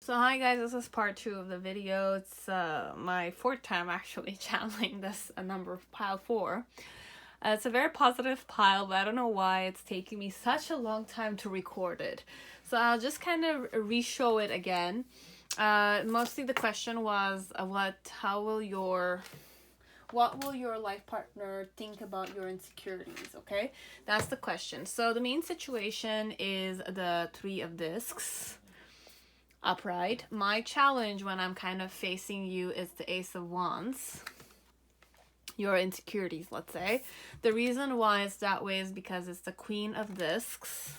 So hi guys, this is part 2 of the video. It's my 4th time actually channeling this number pile 4. It's a very positive pile, but I don't know why it's taking me such a long time to record it. So I'll just kind of re-show it again. Mostly the question was what will your life partner think about your insecurities, okay? That's the question. So the main situation is the 3 of discs upright. My challenge when I'm kind of facing you is the Ace of Wands, your insecurities, let's say. The reason why it's that way is because it's the Queen of Discs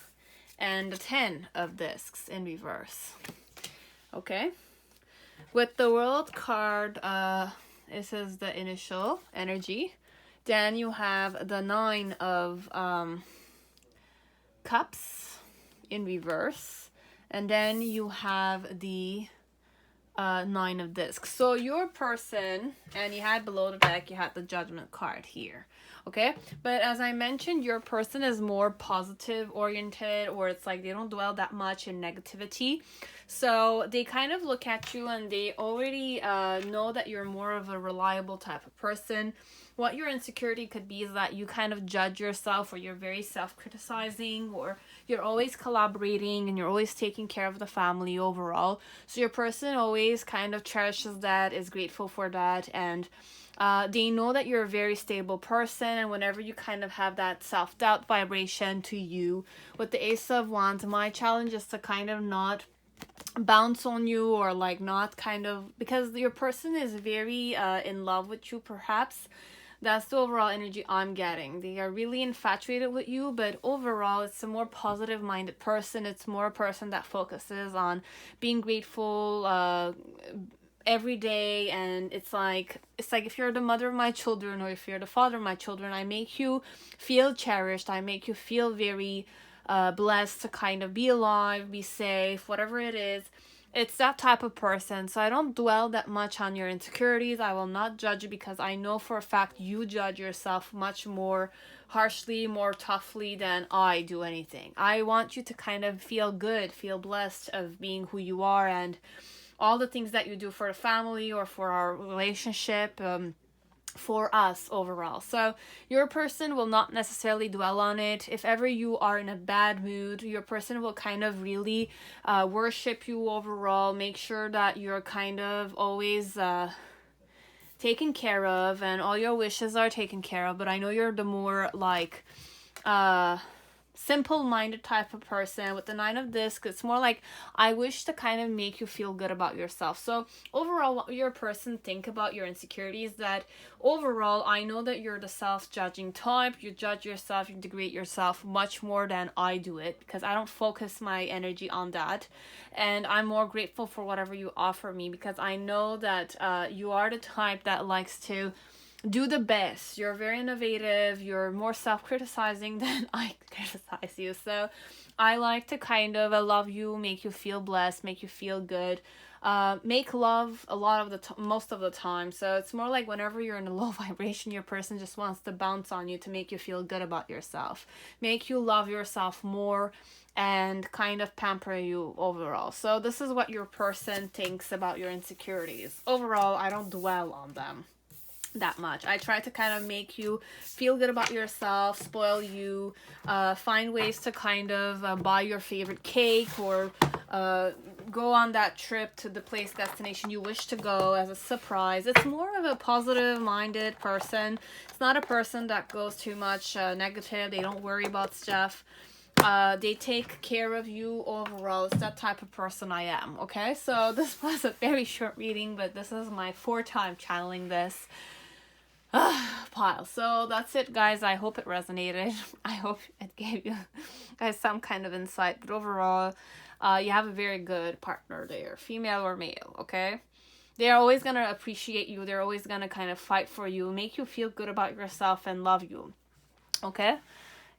and the 10 of Discs in reverse. Okay? With the World card, this is the initial energy. Then you have the 9 of Cups in reverse. And then you have the 9 of discs. So your person, and you had below the deck, you had the Judgment card here. Okay? But as I mentioned, your person is more positive oriented, or it's like they don't dwell that much in negativity. So they kind of look at you and they already know that you're more of a reliable type of person. What your insecurity could be is that you kind of judge yourself, or you're very self-criticizing, or you're always collaborating and you're always taking care of the family overall. So your person always kind of cherishes that, is grateful for that, and they know that you're a very stable person. And whenever you kind of have that self-doubt vibration to you with the Ace of Wands, my challenge is to kind of not bounce on you, or like not kind of, because your person is very in love with you perhaps. That's the overall energy I'm getting. They are really infatuated with you, but overall it's a more positive minded person. It's more a person that focuses on being grateful every day. And it's like if you're the mother of my children, or if you're the father of my children, I make you feel cherished. I make you feel very blessed to kind of be alive, be safe, whatever it is. It's that type of person. So I don't dwell that much on your insecurities. I will not judge you, because I know for a fact you judge yourself much more harshly, more toughly than I do anything. I want you to kind of feel good, feel blessed of being who you are, and all the things that you do for the family or for our relationship, for us overall. So your person will not necessarily dwell on it. If ever you are in a bad mood, your person will kind of really worship you overall, make sure that you're kind of always taken care of and all your wishes are taken care of. But I know you're the more like simple-minded type of person. With the 9 of discs, it's more like I wish to kind of make you feel good about yourself. So overall, what your person think about your insecurities, that overall I know that you're the self-judging type. You judge yourself, you degrade yourself much more than I do it, because I don't focus my energy on that, and I'm more grateful for whatever you offer me, because I know that you are the type that likes to do the best. You're very innovative. You're more self-criticizing than I criticize you. So I like to kind of love you, make you feel blessed, make you feel good, make love a lot of the most of the time. So it's more like whenever you're in a low vibration, your person just wants to bounce on you to make you feel good about yourself, make you love yourself more, and kind of pamper you overall. So this is what your person thinks about your insecurities. Overall, I don't dwell on them that much. I try to kind of make you feel good about yourself, spoil you, find ways to kind of buy your favorite cake, or go on that trip to the place, destination you wish to go as a surprise. It's more of a positive minded person. It's not a person that goes too much negative. They don't worry about stuff. They take care of you overall. It's that type of person I am. Okay, so this was a very short reading, but this is my 4th time channeling this pile. So that's it, guys. I hope it resonated. I hope it gave you guys some kind of insight. But overall, you have a very good partner there, female or male. Okay, they're always gonna appreciate you. They're always gonna kind of fight for you, make you feel good about yourself, and love you. Okay,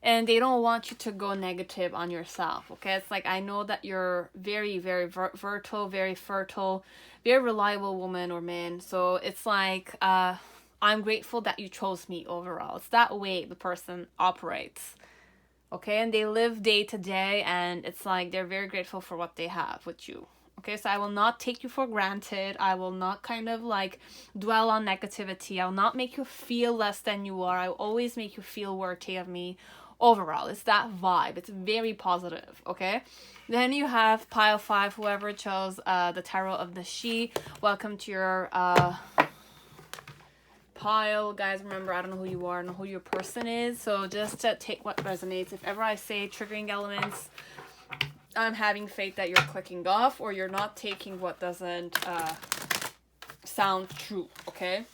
and they don't want you to go negative on yourself. Okay, it's like I know that you're very, very fertile, very fertile, very reliable woman or man. So it's like I'm grateful that you chose me overall. It's that way the person operates. Okay, and they live day to day, and it's like they're very grateful for what they have with you. Okay, so I will not take you for granted. I will not kind of like dwell on negativity. I will not make you feel less than you are. I will always make you feel worthy of me. Overall, it's that vibe. It's very positive, okay? Then you have pile 5, whoever chose the Tarot of the She. Welcome to your pile. Guys, remember, I don't know who you are, I don't know who your person is. So just take what resonates. If ever I say triggering elements, I'm having faith that you're clicking off or you're not taking what doesn't sound true, okay?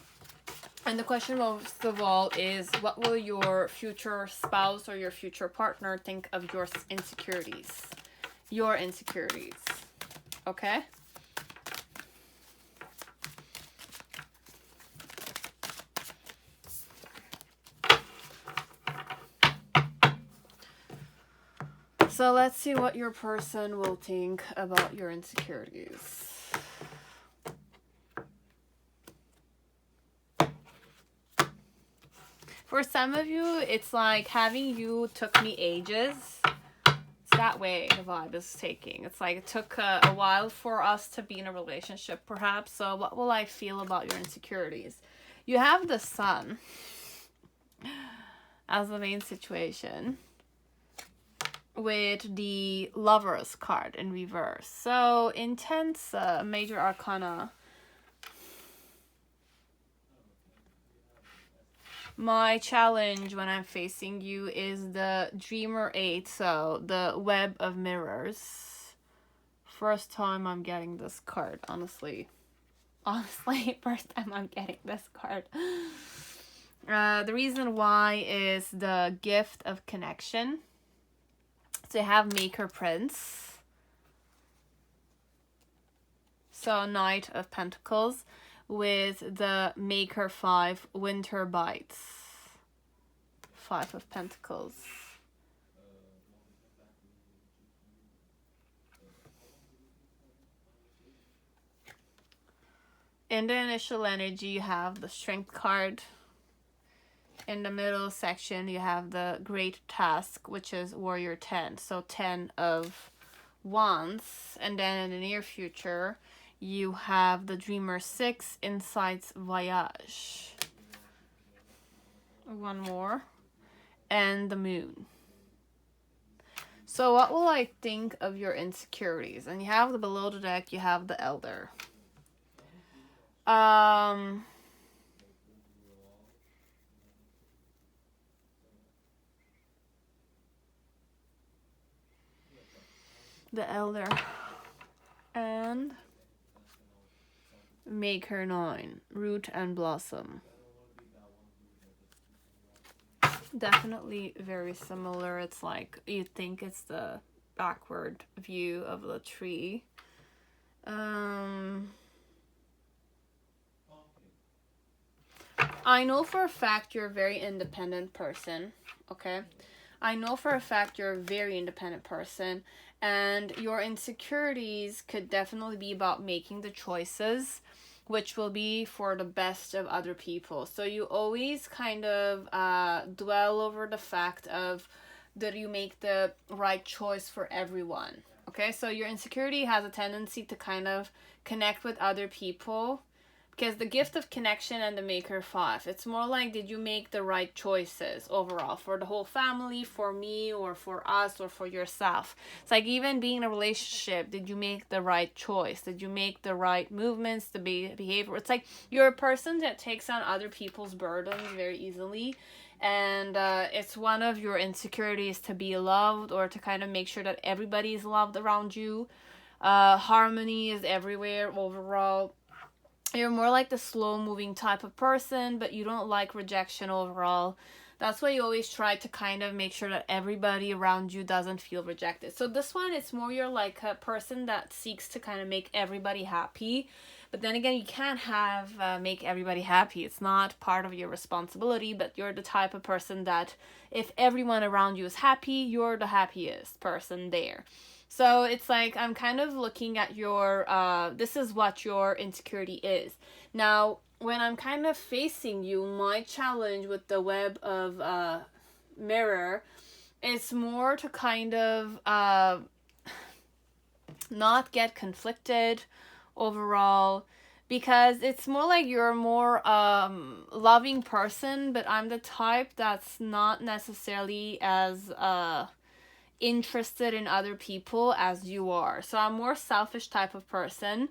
And the question most of all is, what will your future spouse or your future partner think of your insecurities? Your insecurities, okay? So let's see what your person will think about your insecurities. For some of you, it's like having you took me ages. It's that way the vibe is taking. It's like it took a while for us to be in a relationship, perhaps. So what will I feel about your insecurities? You have the Sun as the main situation, with the Lovers card in reverse. So intense major arcana. My challenge when I'm facing you is the Dreamer 8, so the Web of Mirrors. First time I'm getting this card, honestly. Honestly, first time I'm getting this card. The reason why is the Gift of Connection. So you have Maker Prince. So Knight of Pentacles with the Maker 5, Winter Bites. 5 of Pentacles. In the initial energy, you have the Strength card. In the middle section, you have the Great Task, which is Warrior 10. So 10 of Wands. And then in the near future, you have the Dreamer 6, Insights Voyage. One more. And the Moon. So what will I think of your insecurities? And you have the below the deck, you have the Elder. The Elder. And Maker 9, Root and Blossom. Definitely very similar. It's like you think it's the backward view of the tree. I know for a fact you're a very independent person, okay? I know for a fact you're a very independent person, and your insecurities could definitely be about making the choices which will be for the best of other people. So you always kind of dwell over the fact of that you make the right choice for everyone. Okay, so your insecurity has a tendency to kind of connect with other people, because the Gift of Connection and the Maker 5, it's more like, did you make the right choices overall for the whole family, for me, or for us, or for yourself? It's like even being in a relationship, did you make the right choice? Did you make the right movements, the behavior? It's like you're a person that takes on other people's burdens very easily. And it's one of your insecurities to be loved, or to kind of make sure that everybody is loved around you. Harmony is everywhere overall. You're more like the slow moving type of person, but you don't like rejection overall. That's why you always try to kind of make sure that everybody around you doesn't feel rejected. So this one, it's more you're like a person that seeks to kind of make everybody happy. But then again, you can't have make everybody happy. It's not part of your responsibility, but you're the type of person that if everyone around you is happy, you're the happiest person there. So it's like I'm kind of looking at your, this is what your insecurity is. Now, when I'm kind of facing you, my challenge with the Web of Mirror is more to kind of not get conflicted overall, because it's more like you're a more loving person, but I'm the type that's not necessarily as interested in other people as you are. So I'm more selfish type of person,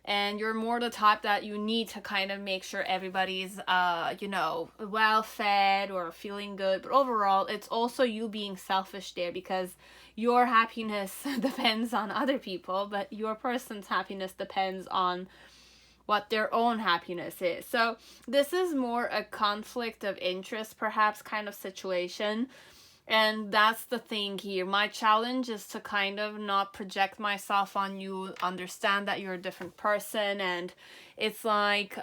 and you're more the type that you need to kind of make sure everybody's well fed or feeling good. But overall, it's also you being selfish there, because your happiness depends on other people, but your person's happiness depends on what their own happiness is. So this is more a conflict of interest perhaps kind of situation. And that's the thing here. My challenge is to kind of not project myself on you, understand that you're a different person, and it's like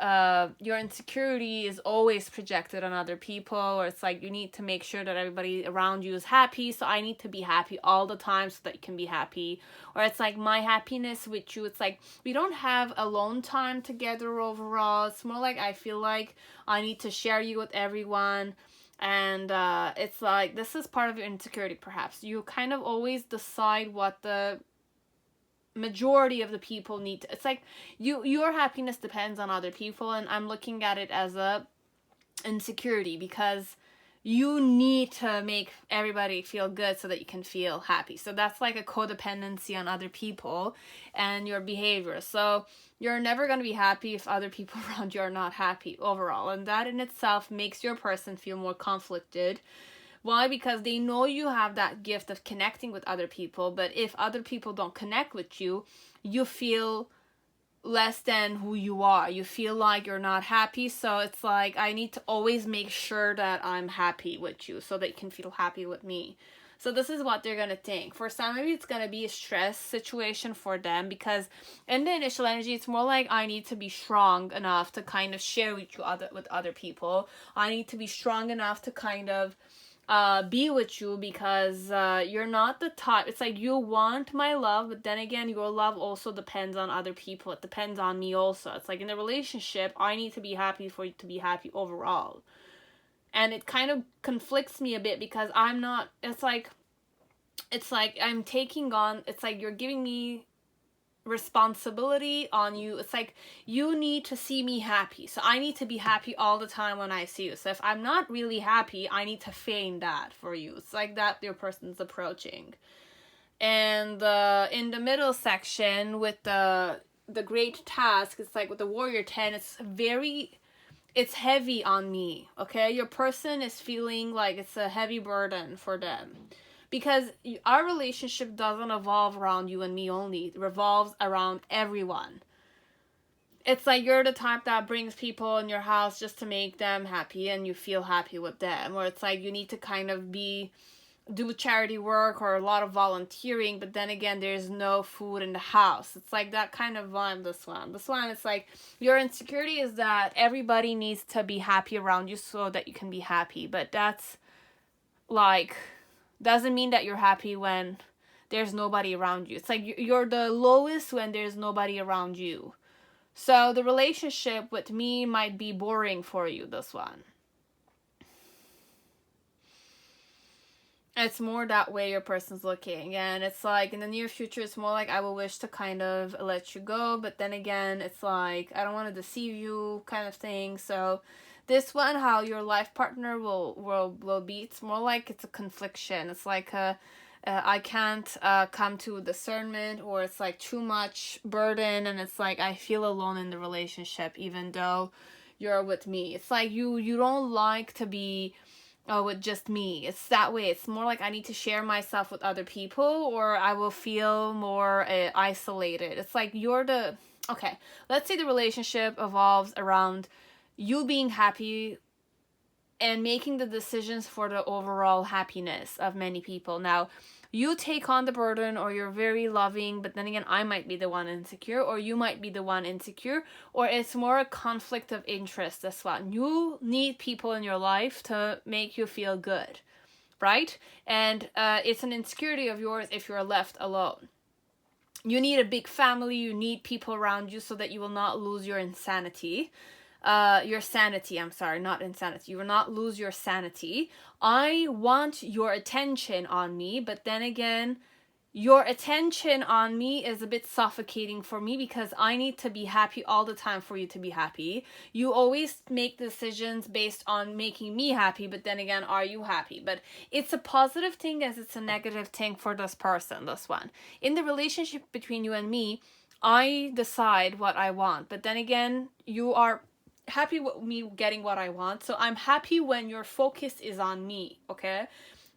your insecurity is always projected on other people, or it's like you need to make sure that everybody around you is happy, so I need to be happy all the time so that you can be happy. Or it's like my happiness with you, it's like we don't have alone time together overall. It's more like I feel like I need to share you with everyone. And it's like this is part of your insecurity perhaps. You kind of always decide what the majority of the people need to, it's like your happiness depends on other people, and I'm looking at it as a insecurity, because you need to make everybody feel good so that you can feel happy. So that's like a codependency on other people and your behavior. So you're never going to be happy if other people around you are not happy overall. And that in itself makes your person feel more conflicted. Why? Because they know you have that gift of connecting with other people. But if other people don't connect with you, you feel less than who you are. You feel like you're not happy. So it's like I need to always make sure that I'm happy with you so that you can feel happy with me. So this is what they're going to think. For some, maybe it's going to be a stress situation for them, because in the initial energy, it's more like I need to be strong enough to kind of share with other people. I need to be strong enough to kind of be with you, because you're not the type. It's like you want my love, but then again, your love also depends on other people. It depends on me also. It's like in a relationship, I need to be happy for you to be happy overall. And it kind of conflicts me a bit, because I'm not, it's like I'm taking on, it's like you're giving me responsibility on you. It's like you need to see me happy, so I need to be happy all the time when I see you. So if I'm not really happy, I need to feign that for you. It's like that your person's approaching. And in the middle section with the great task, it's like with the warrior 10, it's heavy on me. Okay, your person is feeling like it's a heavy burden for them, because our relationship doesn't revolve around you and me only. It revolves around everyone. It's like you're the type that brings people in your house just to make them happy and you feel happy with them. Or it's like you need to kind of do charity work or a lot of volunteering, but then again, there's no food in the house. It's like that kind of vibe. This one, it's like your insecurity is that everybody needs to be happy around you so that you can be happy. But that's like, doesn't mean that you're happy when there's nobody around you. It's like you're the lowest when there's nobody around you. So the relationship with me might be boring for you, this one. It's more that way your person's looking. And it's like in the near future, it's more like I will wish to kind of let you go. But then again, it's like I don't want to deceive you kind of thing. So this one, how your life partner will be, it's more like it's a confliction. It's like I can't come to discernment, or it's like too much burden, and it's like I feel alone in the relationship even though you're with me. It's like you don't like to be with just me. It's that way. It's more like I need to share myself with other people, or I will feel more isolated. It's like okay, let's say the relationship evolves around you being happy and making the decisions for the overall happiness of many people. Now, you take on the burden, or you're very loving, but then again, I might be the one insecure, or you might be the one insecure, or it's more a conflict of interest. This one, you need people in your life to make you feel good, right? And it's an insecurity of yours if you're left alone. You need a big family, you need people around you so that you will not lose your insanity. Your sanity, I'm sorry, not insanity. You will not lose your sanity. I want your attention on me, but then again, your attention on me is a bit suffocating for me because I need to be happy all the time for you to be happy. You always make decisions based on making me happy, but then again, are you happy? But it's a positive thing as it's a negative thing for this person, this one. In the relationship between you and me, I decide what I want, but then again, you are happy with me getting what I want. So I'm happy when your focus is on me, okay?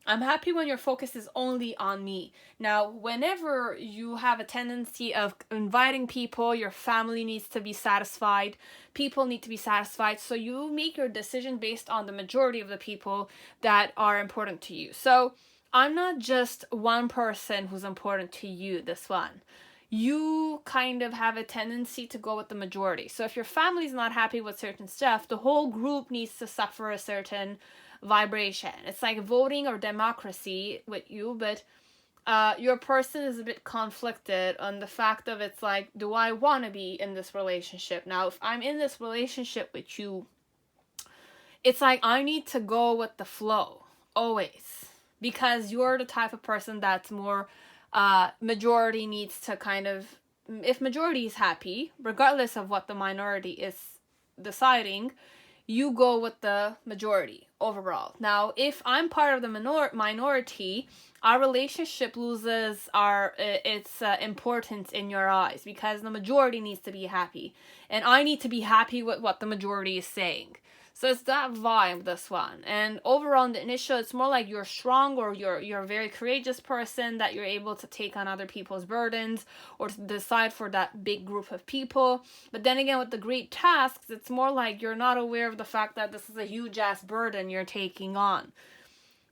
I'm happy when your focus is only on me. Now, whenever you have a tendency of inviting people, your family needs to be satisfied, people need to be satisfied, so you make your decision based on the majority of the people that are important to you. So I'm not just one person who's important to you, this one. You kind of have a tendency to go with the majority. So if your family's not happy with certain stuff, the whole group needs to suffer a certain vibration. It's like voting or democracy with you, but your person is a bit conflicted on the fact of it's like, do I want to be in this relationship? Now, if I'm in this relationship with you, it's like I need to go with the flow, always. Because you're the type of person that's more, majority needs to kind of, if majority is happy, regardless of what the minority is deciding, you go with the majority overall. Now, if I'm part of the minority, our relationship loses its importance in your eyes because the majority needs to be happy. And I need to be happy with what the majority is saying. So it's that vibe, this one. And overall, in the initial, it's more like you're strong or you're a very courageous person that you're able to take on other people's burdens or to decide for that big group of people. But then again, with the great tasks, it's more like you're not aware of the fact that this is a huge ass burden you're taking on.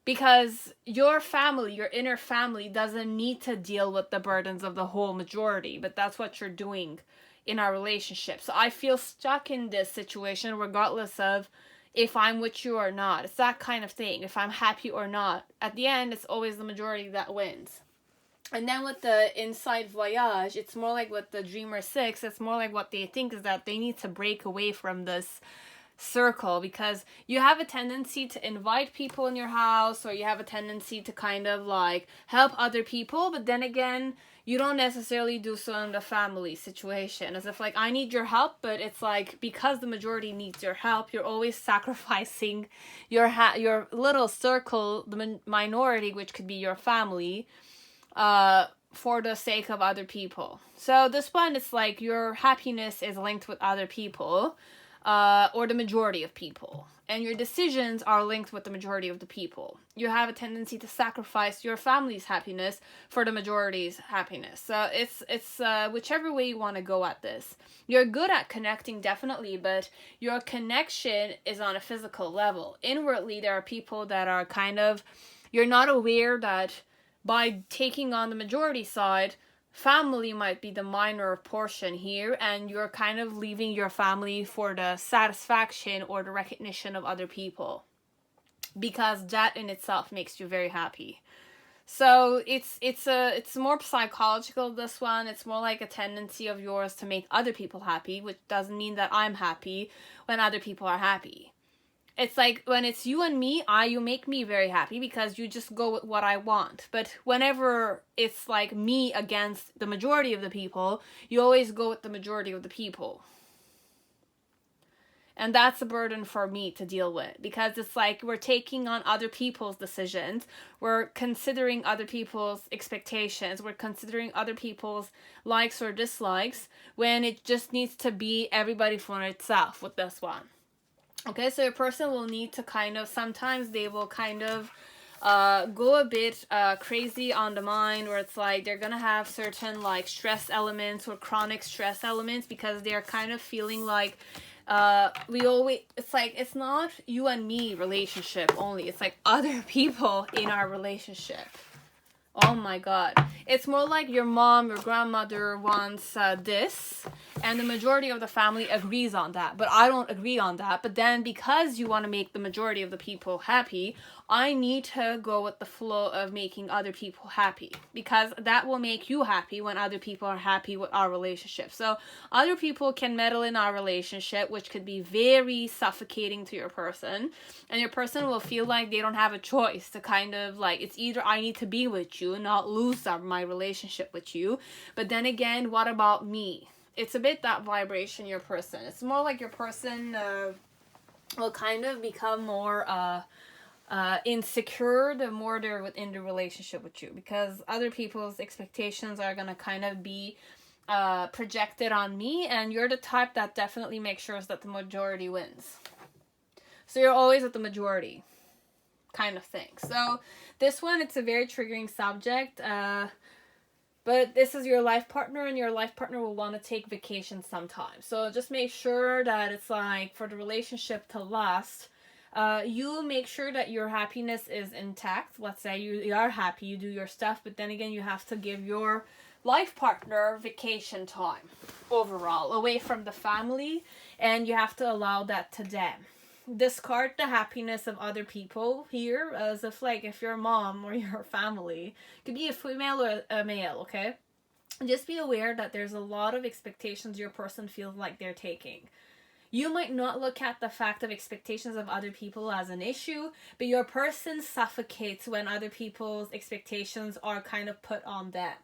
Because your family, your inner family, doesn't need to deal with the burdens of the whole majority, but that's what you're doing in our relationship. So I feel stuck in this situation regardless of if I'm with you or not. It's that kind of thing. If I'm happy or not. At the end, it's always the majority that wins. And then with the inside voyage, it's more like with the Dreamer 6, it's more like what they think is that they need to break away from this circle because you have a tendency to invite people in your house or you have a tendency to kind of like help other people, but then again, you don't necessarily do so in the family situation. As if like, I need your help, but it's like, because the majority needs your help, you're always sacrificing your little circle, the minority, which could be your family, for the sake of other people. So this one, it's like your happiness is linked with other people, or the majority of people. And your decisions are linked with the majority of the people. You have a tendency to sacrifice your family's happiness for the majority's happiness. So it's whichever way you want to go at this. You're good at connecting, definitely, but your connection is on a physical level. Inwardly, there are people that are kind of, you're not aware that by taking on the majority side, family might be the minor portion here, and you're kind of leaving your family for the satisfaction or the recognition of other people, because that in itself makes you very happy. So it's more psychological, this one. It's more like a tendency of yours to make other people happy, which doesn't mean that I'm happy when other people are happy. It's like when it's you and me, you make me very happy because you just go with what I want. But whenever it's like me against the majority of the people, you always go with the majority of the people. And that's a burden for me to deal with because it's like we're taking on other people's decisions. We're considering other people's expectations. We're considering other people's likes or dislikes when it just needs to be everybody for itself with this one. Okay, so your person will need to kind of, sometimes they will kind of go a bit crazy on the mind, where it's like they're gonna have certain like stress elements or chronic stress elements because they're kind of feeling like it's like, it's not you and me relationship only, it's like other people in our relationship. Oh my god. It's more like your mom, your grandmother wants this, and the majority of the family agrees on that, but I don't agree on that. But then because you want to make the majority of the people happy, I need to go with the flow of making other people happy, because that will make you happy when other people are happy with our relationship. So other people can meddle in our relationship, which could be very suffocating to your person, and your person will feel like they don't have a choice to kind of like, it's either I need to be with with you, not lose my relationship with you. But then again, what about me? It's a bit that vibration, your person. It's more like your person will kind of become more insecure the more they're within the relationship with you, because other people's expectations are gonna kind of be projected on me, and you're the type that definitely makes sure that the majority wins. So you're always at the majority kind of thing. So this one, it's a very triggering subject, but this is your life partner, and your life partner will want to take vacation sometime. So just make sure that it's like, for the relationship to last, you make sure that your happiness is intact. Let's say you are happy, you do your stuff, but then again, you have to give your life partner vacation time overall, away from the family, and you have to allow that to them. Discard the happiness of other people here, as if like, if your mom or your family, could be a female or a male, okay? Just be aware that there's a lot of expectations your person feels like they're taking. You might not look at the fact of expectations of other people as an issue, but your person suffocates when other people's expectations are kind of put on them.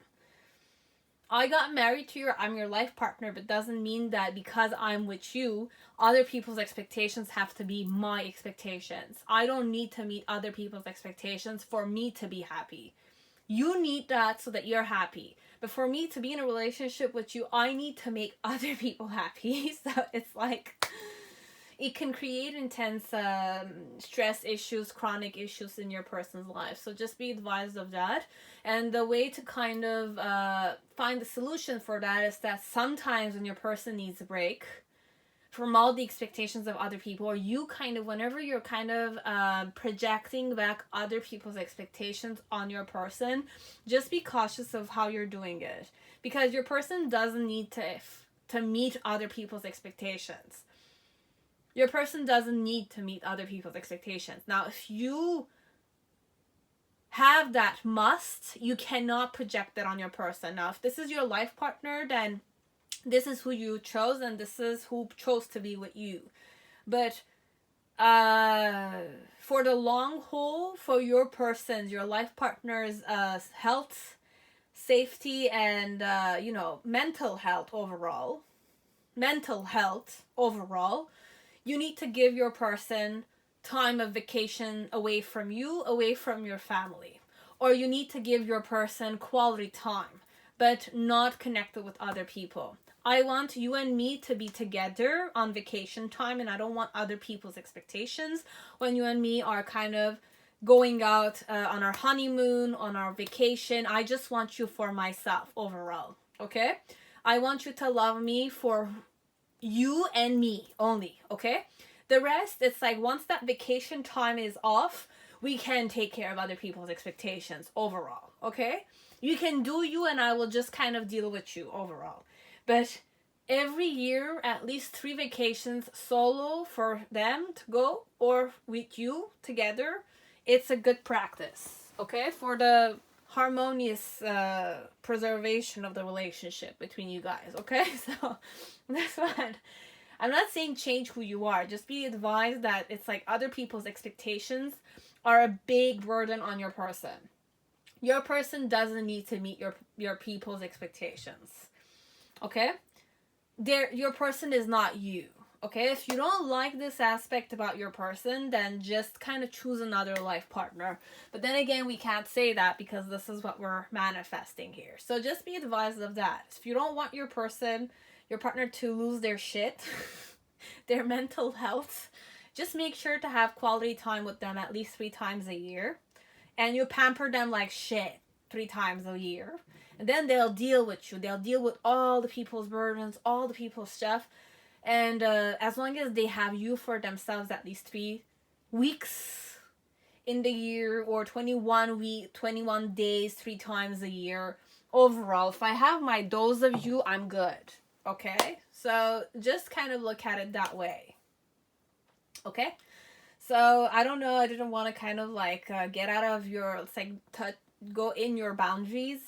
I got married to I'm your life partner, but doesn't mean that because I'm with you, other people's expectations have to be my expectations. I don't need to meet other people's expectations for me to be happy. You need that so that you're happy. But for me to be in a relationship with you, I need to make other people happy. So it's like, it can create intense stress issues, chronic issues in your person's life. So just be advised of that. And the way to kind of find the solution for that is that sometimes when your person needs a break from all the expectations of other people, or you kind of, whenever you're kind of projecting back other people's expectations on your person, just be cautious of how you're doing it. Because your person doesn't need to meet other people's expectations. Your person doesn't need to meet other people's expectations. Now, if you have that must, you cannot project that on your person. Now, if this is your life partner, then this is who you chose, and this is who chose to be with you. But for the long haul, for your person's, your life partner's health, safety, and mental health overall, you need to give your person time of vacation away from you, away from your family. Or you need to give your person quality time, but not connected with other people. I want you and me to be together on vacation time, and I don't want other people's expectations when you and me are kind of going out on our honeymoon, on our vacation. I just want you for myself overall, okay? I want you to love me for you and me only, okay? The rest, it's like, once that vacation time is off, we can take care of other people's expectations overall, okay? You can do you, and I will just kind of deal with you overall. But every year, at least 3 vacations solo for them to go, or with you together, it's a good practice, okay? For the harmonious preservation of the relationship between you guys, okay? So that's what I'm not saying change who you are. Just be advised that it's like, other people's expectations are a big burden on your person. Your person doesn't need to meet your people's expectations, okay? Your person is not you, okay? If you don't like this aspect about your person, then just kind of choose another life partner. But then again, we can't say that because this is what we're manifesting here. So just be advised of that. If you don't want your partner to lose their shit, their mental health, just make sure to have quality time with them at least 3 times a year. And you pamper them like shit 3 times a year. And then they'll deal with you. They'll deal with all the people's burdens, all the people's stuff. And as long as they have you for themselves at least 3 weeks in the year, or 21 days, 3 times a year, overall, if I have my dose of you, I'm good. Okay? So just kind of look at it that way. Okay? So I don't know, I didn't want to kind of like get out of your, it's like, go in your boundaries.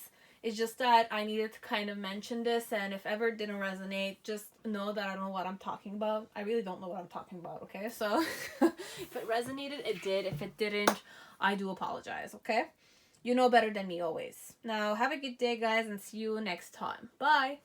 It's just that I needed to kind of mention this, and if ever it didn't resonate, just know that I don't know what I'm talking about. I really don't know what I'm talking about, okay? So if it resonated, it did. If it didn't, I do apologize, okay? You know better than me always. Now, have a good day, guys, and see you next time. Bye.